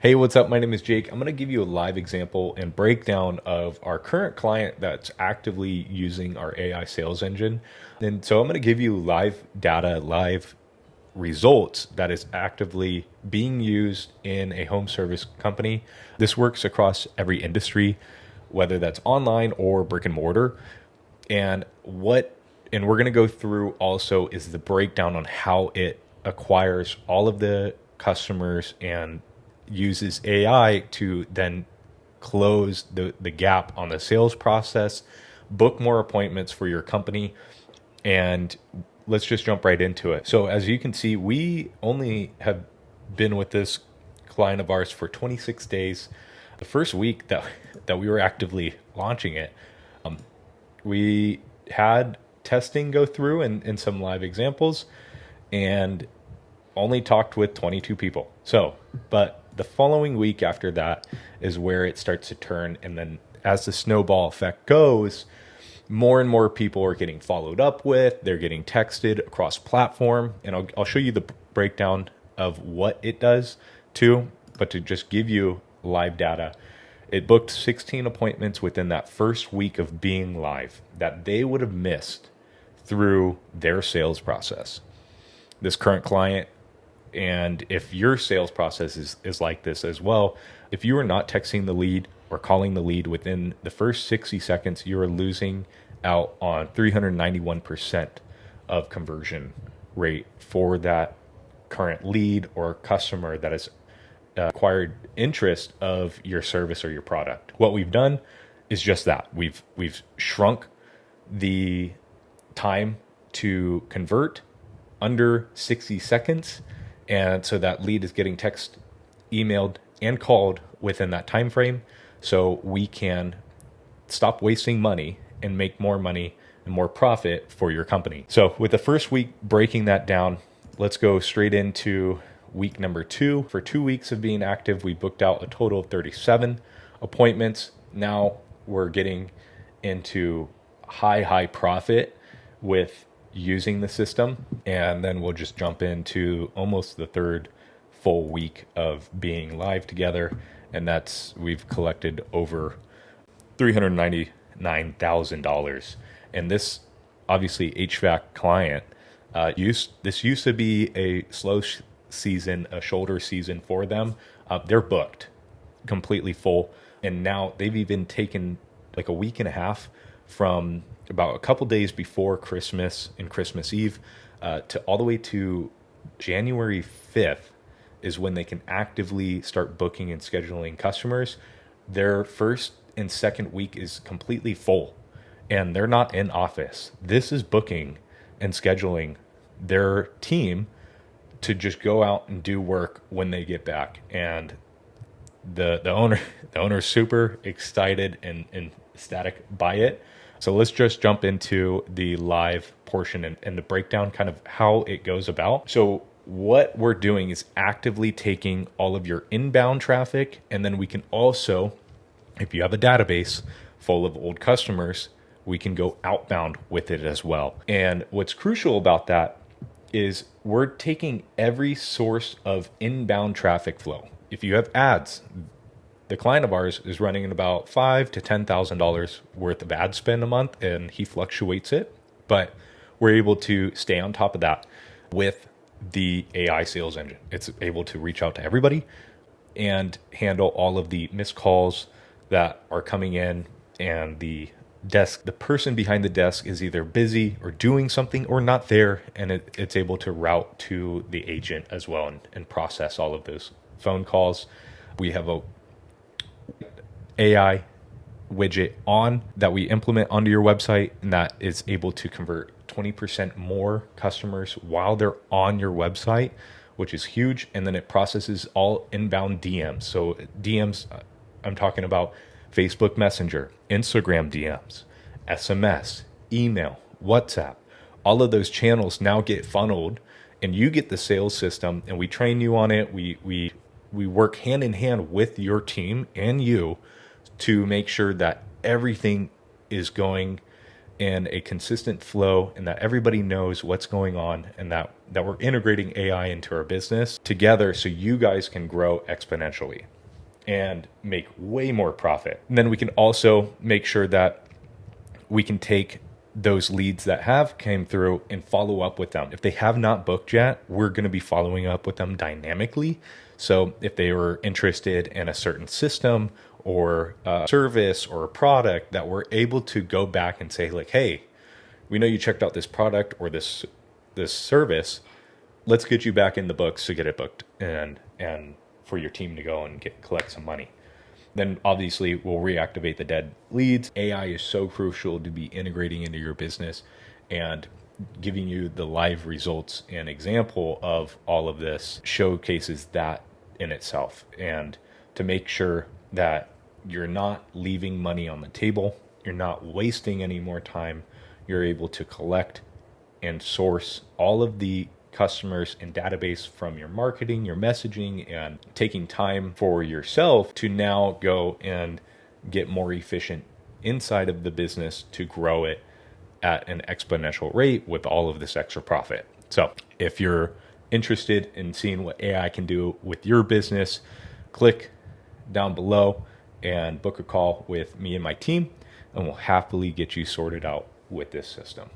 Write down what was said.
Hey, what's up? My name is Jake. I'm going to give you a live example and breakdown of our current client that's actively using our AI sales engine. And so I'm going to give you live data, live results that is actively being used in a home service company. This works across every industry, whether that's online or brick and mortar. And we're going to go through also is the breakdown on how it acquires all of the customers and uses AI to then close the gap on the sales process, book more appointments for your company, and let's just jump right into it. So as you can see, we only have been with this client of ours for 26 days. The first week that we were actively launching it, we had testing go through and some live examples and only talked with 22 people. But the following week after that is where it starts to turn. And then as the snowball effect goes, more and more people are getting followed up with, they're getting texted across platform. And I'll show you the breakdown of what it does too. But to just give you live data, it booked 16 appointments within that first week of being live that they would have missed through their sales process. This current client, and if your sales process is like this as well, if you are not texting the lead or calling the lead within the first 60 seconds, you are losing out on 391% of conversion rate for that current lead or customer that has acquired interest of your service or your product. What we've done is just that. We've shrunk the time to convert under 60 seconds. And so that lead is getting text, emailed, and called within that time frame. So we can stop wasting money and make more money and more profit for your company. So with the first week breaking that down, let's go straight into week number 2. For 2 weeks of being active, we booked out a total of 37 appointments. Now we're getting into high profit with using the system, and then we'll just jump into almost the third full week of being live together, and we've collected over $399,000. And this obviously HVAC client used to be a slow season, a shoulder season for them. They're booked completely full, and now they've even taken like a week and a half from about a couple days before Christmas and Christmas Eve to all the way to January 5th is when they can actively start booking and scheduling customers. Their first and second week is completely full, and they're not in office. This is booking and scheduling their team to just go out and do work when they get back. And the owner's super excited and ecstatic by it. So let's just jump into the live portion and the breakdown, kind of how it goes about. So what we're doing is actively taking all of your inbound traffic, and then we can also, if you have a database full of old customers, we can go outbound with it as well. And what's crucial about that is we're taking every source of inbound traffic flow. If you have ads, the client of ours is running at about $5,000 to $10,000 worth of ad spend a month, and he fluctuates it. But we're able to stay on top of that with the AI sales engine. It's able to reach out to everybody and handle all of the missed calls that are coming in, and the person behind the desk is either busy or doing something or not there, and it's able to route to the agent as well and process all of those phone calls. We have a AI widget on that we implement onto your website, and that is able to convert 20% more customers while they're on your website, which is huge. And then it processes all inbound DMs. So DMs, I'm talking about Facebook Messenger, Instagram DMs, SMS, email, WhatsApp. All of those channels now get funneled, and you get the sales system, and we train you on it. We work hand in hand with your team and you to make sure that everything is going in a consistent flow, and that everybody knows what's going on, and that that we're integrating AI into our business together so you guys can grow exponentially and make way more profit. And then we can also make sure that we can take those leads that have came through and follow up with them. If they have not booked yet, we're going to be following up with them dynamically. So if they were interested in a certain system or a service or a product, that we're able to go back and say like, hey, we know you checked out this product or this service. Let's get you back in the books to get it booked and for your team to go and collect some money. Then obviously we'll reactivate the dead leads. AI is so crucial to be integrating into your business and giving you the live results and example of all of this showcases that in itself. And to make sure that you're not leaving money on the table, you're not wasting any more time, you're able to collect and source all of the customers and database from your marketing, your messaging, and taking time for yourself to now go and get more efficient inside of the business to grow it at an exponential rate with all of this extra profit. So if you're interested in seeing what AI can do with your business, click down below and book a call with me and my team, and we'll happily get you sorted out with this system.